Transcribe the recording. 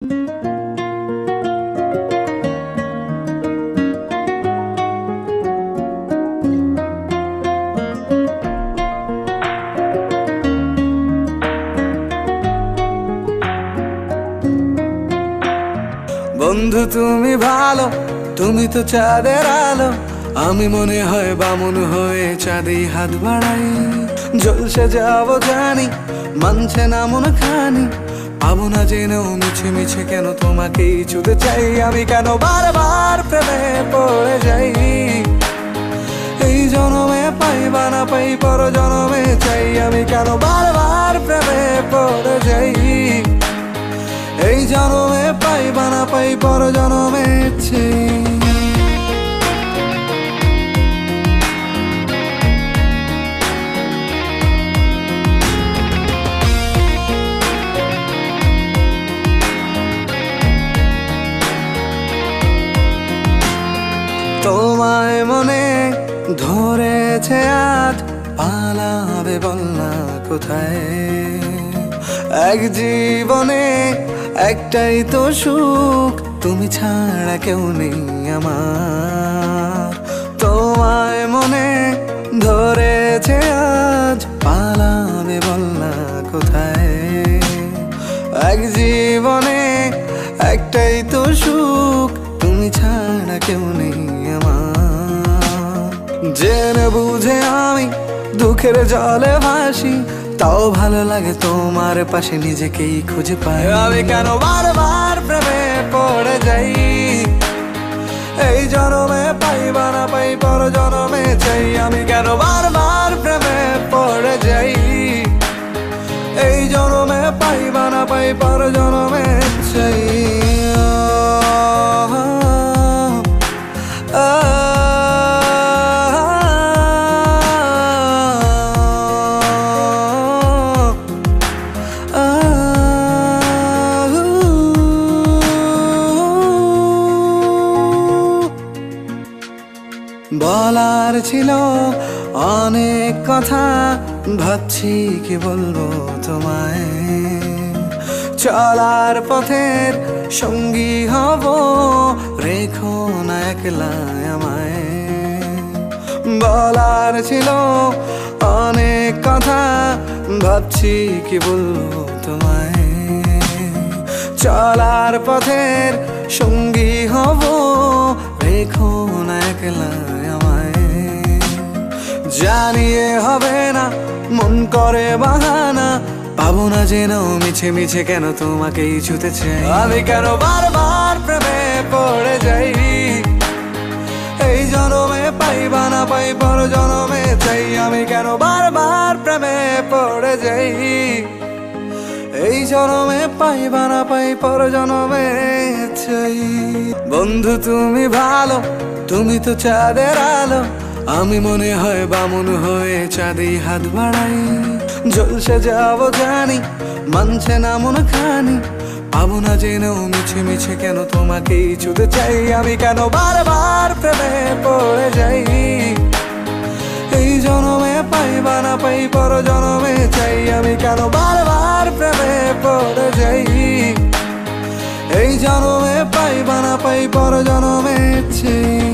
বন্ধু তুমি ভালো, তুমি তো চাঁদের আলো। আমি মনে হয় বামুন হয়ে চাঁদে হাত বাড়াই। জলসে যাবো জানি, মানছে না মন খানি। পাবো না জেনেও মিছে মিছে কেন তোমাকেই ছুতে চাই। আমি কেন বারবার প্রেমে পড়ে যাই। এই জনমে পাই বা না পাই, পর জনমে চাই। আমি কেন বারবার প্রেমে পড়ে যাই। এই জনমে পাই বা না পাই, পর জনমে চাই। তোমায় মনে ধরেছে আজ, পালাবে বল না কোথায়। এক জীবনে একটাই তো সুখ, তুমি ছাড়া কেউ নেই আমার। তোমায় মনে ধরেছে আজ, পালাবে বল না কোথায়। এক জীবনে একটাই তো সুখ, তুমি ছাড়া কেউ নেই আমার। জেনে বুঝে আমি দুঃখের জলে ভাসি, তাও ভালো লাগে তোমার পাশে নিজেকেই খুঁজে পাই। আমি কেন বারবার প্রেমে পড়ে যাই। এই জনমে পাই বা না পাই, পর জনমে চাই। আমি কেন বারবার প্রেমে পড়ে যাই। এই জনমে পাই বা না পাই, পর জনমে চাই। বলার ছিল অনেক কথা, ভাবছি কি বলবো তোমায়। চলার পথের সঙ্গী হব, রেখো না একলা আমায়। বলার ছিল অনেক কথা, ভাবছি কি বলবো তোমায়। চলার পথের সঙ্গী হব, রেখো না একলা আমায়। জানিয়ে হবে না, মন করে বাহানা। পাবো না জেনেও মিছে মিছে কেন তোমাকেই ছুতে চাই। আমি কেন বারবার প্রেমে পড়ে যাই। এই জনমে পাই বা না পাই, পর জনমে চাই। আমি কেন বারবার প্রেমে পড়ে যাই। এই জনমে পাই বা না পাই, পর জনমে চাই। বন্ধু তুমি ভালো, তুমি তো চাঁদের আলো। আমি মনে হয় বামুন হয়ে চাঁদে হাত বাড়াই। জলসে যাবো জানি, মানছে না মন খানি। পাবো না জেনেও মিছে মিছে কেন তোমাকেই ছুতে চাই। আমি কেন বারবার প্রেমে পড়ে যাই। এই জনমে পাই বা না পাই, পর জনমে চাই। আমি কেন বারবার প্রেমে পড়ে যাই। এই জনমে পাই বা না পাই, পর জনমে চাই।